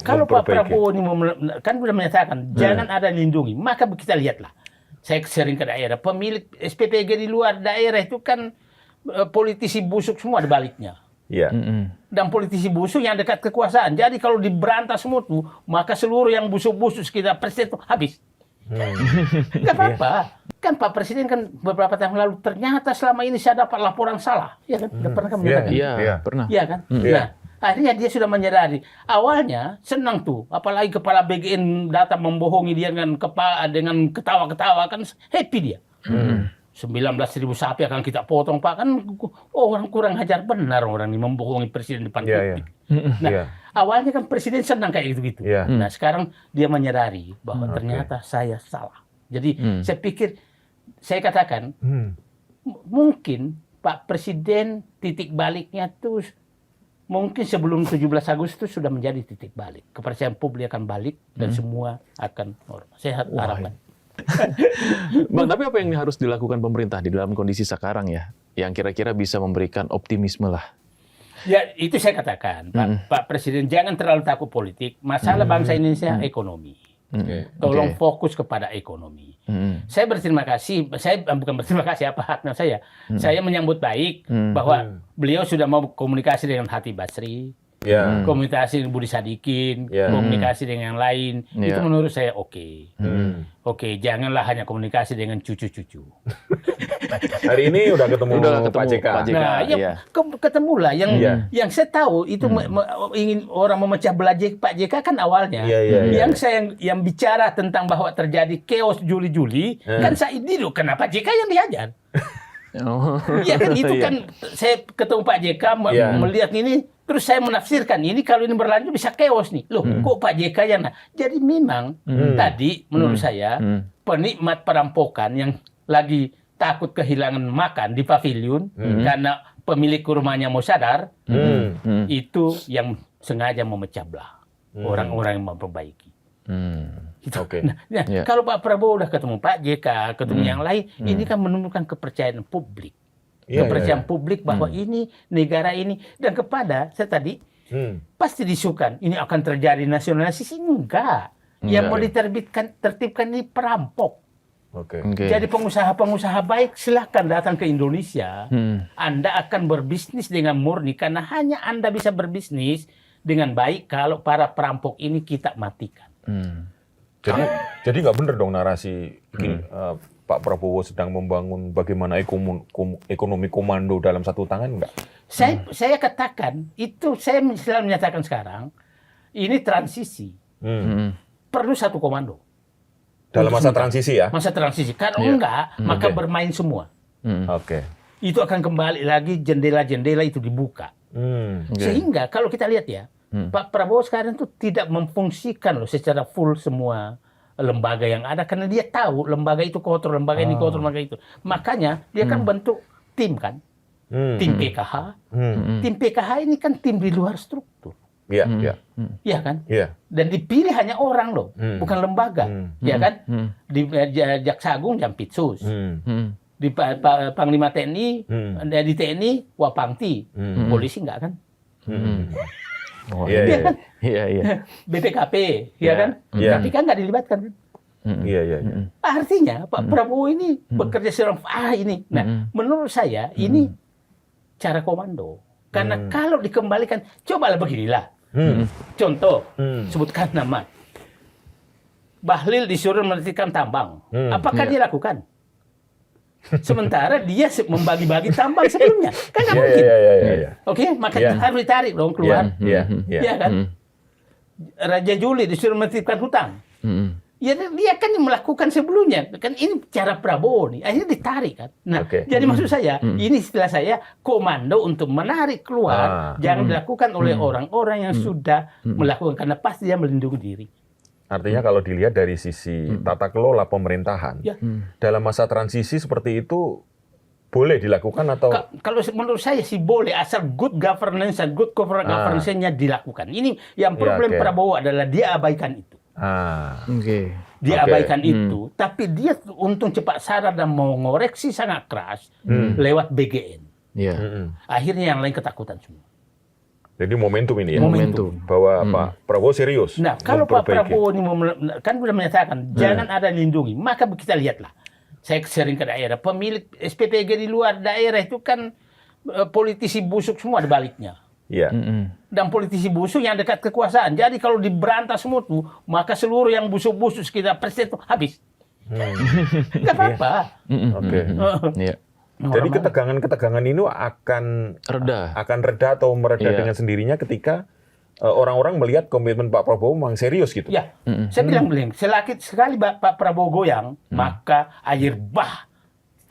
Kalau Pak Prabowo ini kan sudah menyatakan jangan ada lindungi, maka kita lihatlah. Saya sering ke daerah, pemilik SPPG di luar daerah itu kan politisi busuk semua di baliknya. Iya. Dan politisi busuk yang dekat kekuasaan. Jadi kalau diberantas semua tuh, maka seluruh yang busuk-busuk sekitar presiden itu habis. Gak apa-apa. Kan Pak Presiden kan beberapa tahun lalu ternyata selama ini saya dapat laporan salah. Iya kan? Pernah kan menyatakan? Iya, pernah. Iya kan? Nah, akhirnya dia sudah menyadari. Awalnya senang tuh, apalagi kepala BGN datang membohongi dia dengan ketawa-ketawa kan happy dia. 19.000 sapi akan kita potong, Pak. Kan orang kurang ajar benar orang ini membohongi presiden depan publik. Nah, awalnya kan presiden senang kayak gitu-gitu. Nah, sekarang dia menyadari bahwa ternyata saya salah. Jadi saya pikir, saya katakan, mungkin Pak Presiden titik baliknya tuh mungkin sebelum 17 Agustus sudah menjadi titik balik. Kepercayaan publik akan balik dan semua akan normal. Saya harapkan. Bang, tapi apa yang harus dilakukan pemerintah di dalam kondisi sekarang ya, yang kira-kira bisa memberikan optimisme lah? Ya, itu saya katakan, Pak Presiden jangan terlalu takut politik. Masalah bangsa Indonesia ekonomi. Tolong fokus kepada ekonomi. Saya berterima kasih, saya bukan berterima kasih apa haknya saya. Saya menyambut baik bahwa beliau sudah mau komunikasi dengan Hati Basri. Komunikasi dengan Budi Sadikin, komunikasi dengan yang lain, itu menurut saya oke. Oke, janganlah hanya komunikasi dengan cucu-cucu. Hari ini udah ketemu Pak JK. Nah, ketemulah yang saya tahu itu ingin orang memecah belah Pak JK kan awalnya. Yang saya yang bicara tentang bahwa terjadi chaos Juli-Juli, kan saya ini loh, kenapa JK yang dihajar? Ya kan itu kan saya ketemu Pak JK melihat ini. Terus saya menafsirkan ini kalau ini berlanjut bisa chaos nih. Loh, kok Pak JK yang jadi memang tadi menurut saya penikmat perampokan yang lagi takut kehilangan makan di pavilion karena pemilik rumahnya mau sadar, itu yang sengaja memecah belah orang-orang yang memperbaiki. Nah, kalau Pak Prabowo udah ketemu Pak JK, ketemu yang lain, ini kan menumbuhkan kepercayaan publik. Kepercayaan publik bahwa ini negara ini dan kepada saya tadi pasti disukan ini akan terjadi nasionalisasi, enggak. Yang mau tertibkan ini perampok. Jadi pengusaha-pengusaha baik silakan datang ke Indonesia. Anda akan berbisnis dengan murni karena hanya Anda bisa berbisnis dengan baik kalau para perampok ini kita matikan. Jadi nggak benar dong narasi Pak Prabowo sedang membangun bagaimana ekonomi komando dalam satu tangan, enggak? Saya katakan, itu saya selalu menyatakan sekarang, ini transisi. Perlu satu komando. Dalam masa transisi ya? Masa transisi. Kalau enggak, maka bermain semua. Itu akan kembali lagi, jendela-jendela itu dibuka. Sehingga kalau kita lihat ya, Pak Prabowo sekarang itu tidak memfungsikan loh secara full semua lembaga yang ada karena dia tahu lembaga itu kotor, lembaga ini kotor, lembaga itu. Makanya dia kan bentuk tim kan, tim PKH. Tim PKH ini kan tim di luar struktur. Iya kan? Dan dipilih hanya orang loh, bukan lembaga. Iya kan? Di Jaksa Agung Jampitsus, di Panglima TNI, di TNI Wapangti, polisi enggak kan? BPKP, ya kan? Tapi kan nggak dilibatkan kan? Artinya Pak Prabowo ini bekerja secara ini. Nah, menurut saya ini cara komando. Karena kalau dikembalikan, cobalah beginilah. Contoh, sebutkan nama. Bahlil disuruh menghentikan tambang. Apakah dia lakukan? Sementara dia membagi-bagi tambang sebelumnya. Kan nggak mungkin. Oke, maka harus ditarik dong keluar. Iya kan? Raja Juli disuruh menetapkan hutang. Ya dia kan melakukan sebelumnya. Kan ini cara Prabowo nih. Akhirnya ditarik kan. Nah, jadi maksud saya, ini istilah saya komando untuk menarik keluar. Jangan dilakukan oleh orang-orang yang sudah melakukan. Karena pasti dia melindungi diri. Artinya kalau dilihat dari sisi tata kelola pemerintahan, dalam masa transisi seperti itu boleh dilakukan atau? Kalau menurut saya sih boleh, asal good governance dan good corporate governance-nya dilakukan. Ini yang problem Prabowo adalah dia abaikan itu. Dia abaikan itu, tapi dia untung cepat sadar dan mau ngoreksi sangat keras lewat BGN. Akhirnya yang lain ketakutan semua. Jadi momentum ini ya. Momentum. Bahwa Pak Prabowo serius. Nah, kalau Pak memperbaiki. Prabowo ini kan sudah menyatakan jangan ada lindungi, maka kita lihatlah. Saya sering ke daerah, pemilik SPPG di luar daerah itu kan politisi busuk semua di baliknya. Iya. Dan politisi busuk yang dekat kekuasaan. Jadi kalau diberantas semua tuh, maka seluruh yang busuk-busuk sekitar presiden itu habis. Nggak apa-apa. Oke. Iya. Jadi ketegangan-ketegangan ini akan Reda. atau mereda Iya. dengan sendirinya ketika orang-orang melihat komitmen Pak Prabowo memang serius gitu. Ya, saya bilang selakit sekali Pak Prabowo goyang, maka air bah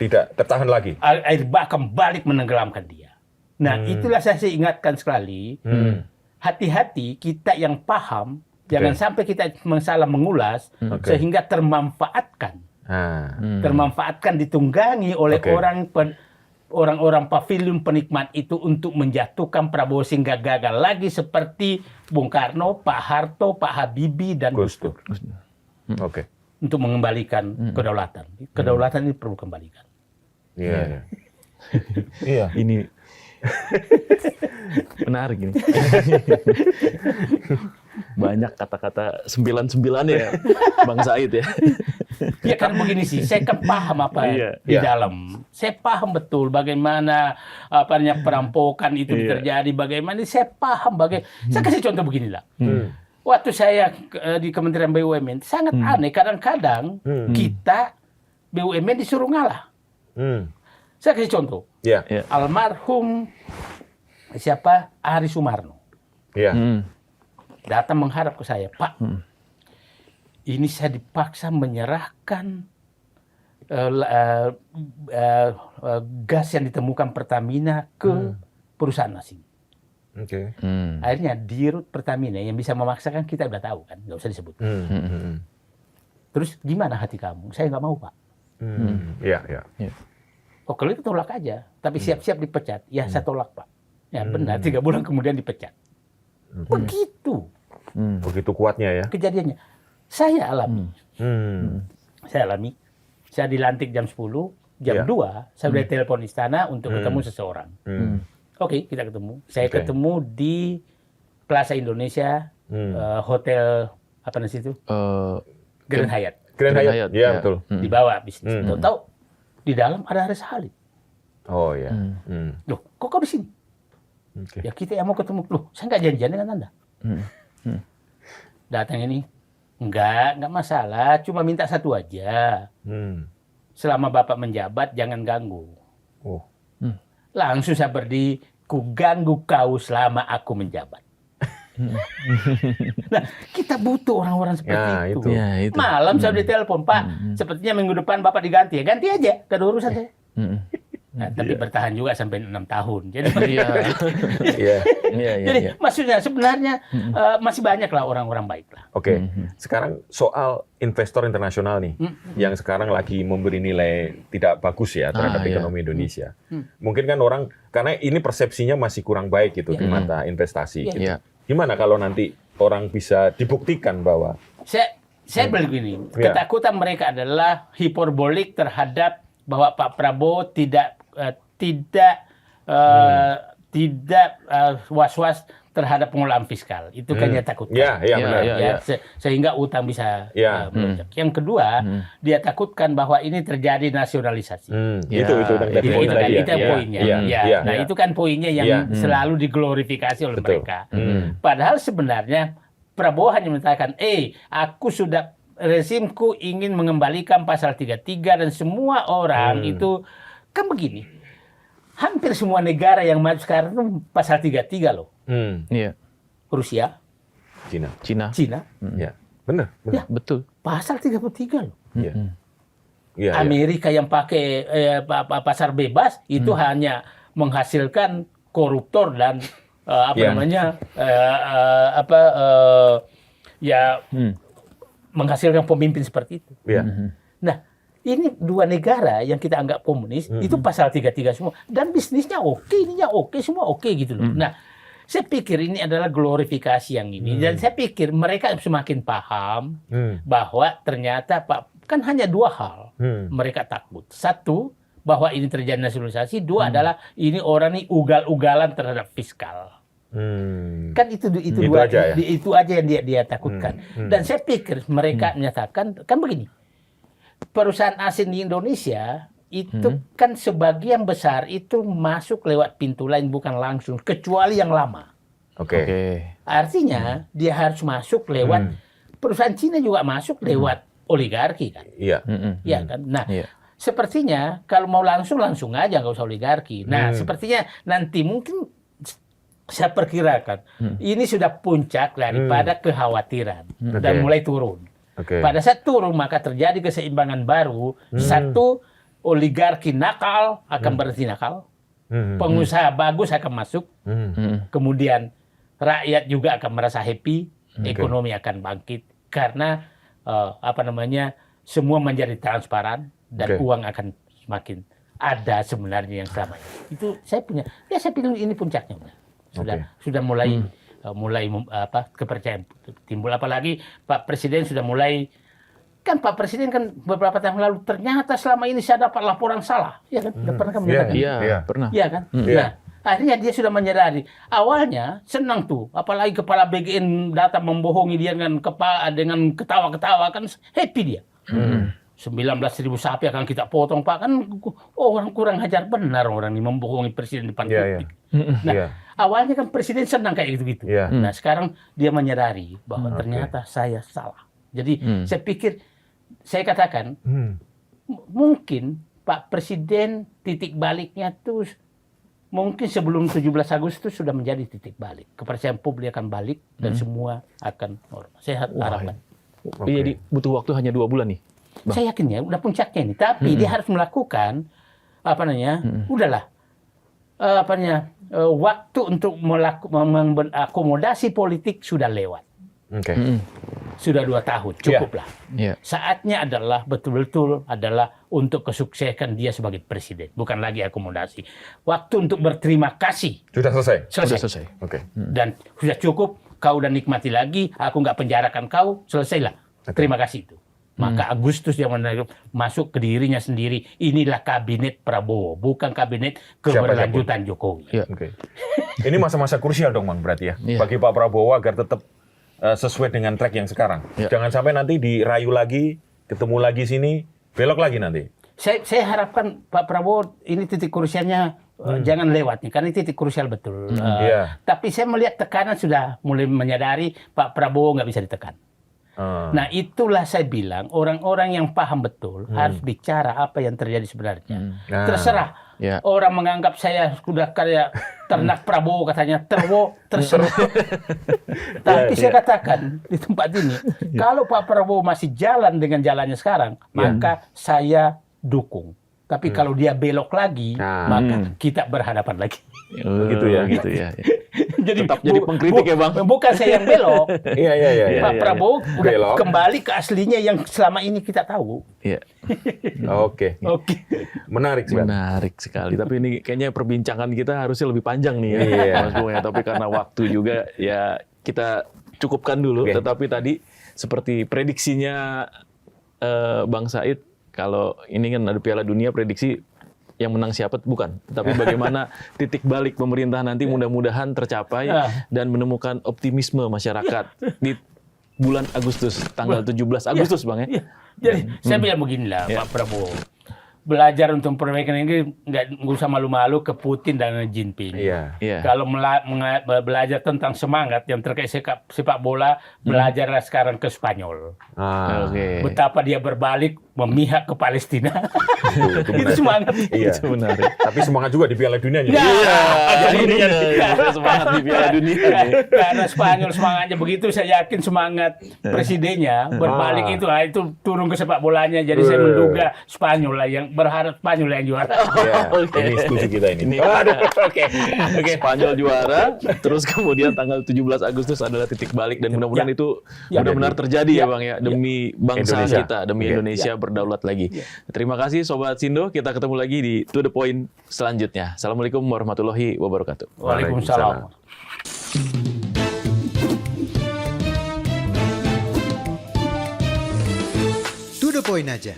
Tidak tertahan lagi. akan balik menenggelamkan dia. Nah, itulah saya ingatkan sekali. Hati-hati kita yang paham, jangan sampai kita salah mengulas sehingga termanfaatkan. Termanfaatkan ditunggangi oleh orang-orang pavilion penikmat itu untuk menjatuhkan Prabowo sehingga gagal lagi seperti Bung Karno, Pak Harto, Pak Habibie dan Gus Dur Oke. untuk mengembalikan kedaulatan. Kedaulatan ini perlu kembalikan. Iya. Iya. Ini menarik ini. Banyak kata-kata 99 ya, Bang Said ya. Ya kan begini sih, saya kan paham apa di dalam. Saya paham betul bagaimana perampokan itu terjadi, bagaimana saya paham saya kasih contoh beginilah. Waktu saya di Kementerian BUMN sangat aneh, kadang-kadang kita BUMN disuruh ngalah. Saya kasih contoh. Iya. Almarhum siapa? Ari Sumarno. Iya. Datang menghadap ke saya, Pak, ini saya dipaksa menyerahkan gas yang ditemukan Pertamina ke perusahaan asing. Oke. Akhirnya Dirut Pertamina yang bisa memaksakan kita udah tahu kan, nggak usah disebut. Terus gimana hati kamu? Saya nggak mau, Pak. Iya. Oh, kalau itu tolak aja, tapi siap-siap dipecat. Ya, saya tolak, Pak. Ya benar, 3 bulan kemudian dipecat. Begitu Begitu kuatnya ya. kejadiannya. Saya alami. Saya dilantik jam 10, jam 2, saya udah telepon istana untuk ketemu seseorang. Oke, kita ketemu. Saya ketemu di Plaza Indonesia, hotel apa namanya itu? Grand Hyatt. Grand Hyatt. Iya, betul. Di bawah bisnis. Tahu di dalam ada Haris Khalid. Oh ya. Loh, kok kau di sini? Oke. Ya kita yang mau ketemu. Loh, saya nggak janjian dengan Anda. Datang ini, enggak masalah, cuma minta satu aja. Selama Bapak menjabat, jangan ganggu. Oh. Langsung saya berdiri, ku ganggu kau selama aku menjabat. Nah, kita butuh orang-orang seperti itu. Ya, itu. Malam saya ditelepon, Pak, sepertinya minggu depan Bapak diganti. Ya, ganti aja, gak ada urusan saya. Nah, tapi bertahan juga sampai 6 tahun. Jadi, jadi maksudnya sebenarnya masih banyak lah orang-orang baik lah. Oke, sekarang soal investor internasional nih, yang sekarang lagi memberi nilai tidak bagus ya terhadap ekonomi Indonesia. Mungkin kan orang, karena ini persepsinya masih kurang baik gitu di mata investasi. Gitu. Gimana kalau nanti orang bisa dibuktikan bahwa... Saya bilang begini, ketakutan mereka adalah hiperbolik terhadap bahwa Pak Prabowo tidak was-was terhadap pengelolaan fiskal. Itu kan dia takutkan. Benar. Sehingga utang bisa melonjak. Yang kedua, dia takutkan bahwa ini terjadi nasionalisasi. Itu poinnya. Nah, itu kan poinnya yang selalu diglorifikasi oleh mereka. Padahal sebenarnya Prabowo hanya mengatakan, rezimku ingin mengembalikan pasal 33 dan semua orang itu kan begini. Hampir semua negara yang maju sekarang itu pasal 33 loh. Rusia, Cina. Ya, benar. Ya, betul. Pasal 33 loh. Ya, Amerika yang pakai pasar bebas itu hanya menghasilkan koruptor dan menghasilkan pemimpin seperti itu. Nah, ini 2 negara yang kita anggap komunis itu pasal 33 semua dan bisnisnya oke, ininya oke, semua oke gitu loh. Nah, saya pikir ini adalah glorifikasi yang ini dan saya pikir mereka semakin paham bahwa ternyata kan hanya 2 hal mereka takut. 1, bahwa ini terjadi nasionalisasi. 2 adalah ini orang ini ugal-ugalan terhadap fiskal. Kan itu dua aja ya? itu aja yang dia takutkan. Dan saya pikir mereka menyatakan kan begini. Perusahaan asing di Indonesia itu kan sebagian besar itu masuk lewat pintu lain bukan langsung kecuali yang lama. Oke. Artinya dia harus masuk lewat perusahaan Cina juga masuk lewat oligarki kan. Iya. Ya kan. Nah, sepertinya kalau mau langsung aja nggak usah oligarki. Nah, sepertinya nanti mungkin saya perkirakan ini sudah puncak daripada kekhawatiran dan mulai turun. Pada saat turun maka terjadi keseimbangan baru. Satu, oligarki nakal akan berhenti nakal. Pengusaha bagus akan masuk. Kemudian rakyat juga akan merasa happy. Ekonomi akan bangkit karena semua menjadi transparan dan uang akan semakin ada sebenarnya yang selama ini. Itu saya pikir ini puncaknya. Sudah mulai kepercayaan timbul, apalagi Pak Presiden sudah mulai Pak Presiden kan beberapa tahun lalu ternyata selama ini saya dapat laporan salah, ya kan? Pernah kan menyatakan? Iya, pernah. Iya kan? Nah, akhirnya dia sudah menyadari. Awalnya senang tuh, apalagi kepala BGN datang membohongi dia dengan ketawa-ketawa kan happy dia. 19.000 sapi akan kita potong Pak, kan orang kurang ajar benar orang ini membohongi Presiden di depan publik. Nah, awalnya kan Presiden senang kayak gitu-gitu. Nah, sekarang dia menyadari bahwa ternyata saya salah. Jadi saya pikir, saya katakan mungkin Pak Presiden titik baliknya tuh mungkin sebelum 17 Agustus sudah menjadi titik balik. Kepercayaan publik akan balik dan semua akan normal. Saya harapkan. Jadi butuh waktu hanya 2 bulan nih, Bang? Saya yakin ya, udah puncaknya ini. Tapi dia harus melakukan waktu untuk mengakomodasi politik sudah lewat. Sudah 2 tahun, cukuplah. Saatnya adalah betul-betul untuk kesuksesan dia sebagai presiden, bukan lagi akomodasi. Waktu untuk berterima kasih. Sudah selesai. Selesai. Dan sudah cukup. Kau udah nikmati lagi. Aku nggak penjarakan kau. Selesailah. Terima kasih itu. Maka Agustus yang masuk ke dirinya sendiri. Inilah kabinet Prabowo, bukan kabinet keberlanjutan Jokowi. Ini masa-masa krusial dong, Bang, berarti ya. Bagi Pak Prabowo agar tetap sesuai dengan track yang sekarang. Jangan sampai nanti dirayu lagi, ketemu lagi sini, belok lagi nanti. Saya harapkan Pak Prabowo ini titik krusialnya jangan lewat nih, karena ini titik krusial betul. Tapi saya melihat tekanan sudah mulai menyadari Pak Prabowo nggak bisa ditekan. Nah, itulah saya bilang orang-orang yang paham betul harus bicara apa yang terjadi sebenarnya. Terserah. Orang menganggap saya sudah kayak ternak Prabowo katanya, terserah. Tapi saya katakan di tempat ini, kalau Pak Prabowo masih jalan dengan jalannya sekarang, maka saya dukung. Tapi kalau dia belok lagi, maka kita berhadapan lagi. Begitu ya. Jadi tetap jadi pengkritik ya, Bang. Bukan saya yang belok. Pak Prabowo udah belok. Kembali ke aslinya yang selama ini kita tahu. Oke. Menarik sekali. Tapi ini kayaknya perbincangan kita harusnya lebih panjang nih ya, Mas Bung ya. Tapi karena waktu juga ya kita cukupkan dulu. Tetapi tadi seperti prediksinya Bang Said, kalau ini kan ada Piala Dunia, prediksi yang menang siapa bukan, tapi bagaimana titik balik pemerintah nanti mudah-mudahan tercapai dan menemukan optimisme masyarakat di bulan Agustus, tanggal 17 Agustus, Bang ya. Jadi saya bilang beginilah, Pak Prabowo. Belajar untuk perbaikan ini nggak usah malu-malu ke Putin dan Jinping. Kalau belajar tentang semangat yang terkait sepak bola, belajarlah sekarang ke Spanyol. Betapa dia berbalik memihak ke Palestina. Itu semangat. Itu menarik. Tapi semangat juga di Piala Dunia. Semangat di Piala Dunia. Karena Spanyol semangatnya begitu, saya yakin semangat presidennya berbalik itu turun ke sepak bolanya. Jadi saya menduga Spanyol lah yang berharap Spanyol yang juara. Ini setuju kita ini. Spanyol juara, terus kemudian tanggal 17 Agustus adalah titik balik dan mudah-mudahan itu benar-benar terjadi ya, Bang ya, demi bangsa kita, demi Indonesia berdaulat lagi. Terima kasih Sobat Sindo, kita ketemu lagi di To The Point selanjutnya. Assalamualaikum warahmatullahi wabarakatuh. Waalaikumsalam. To The Point aja.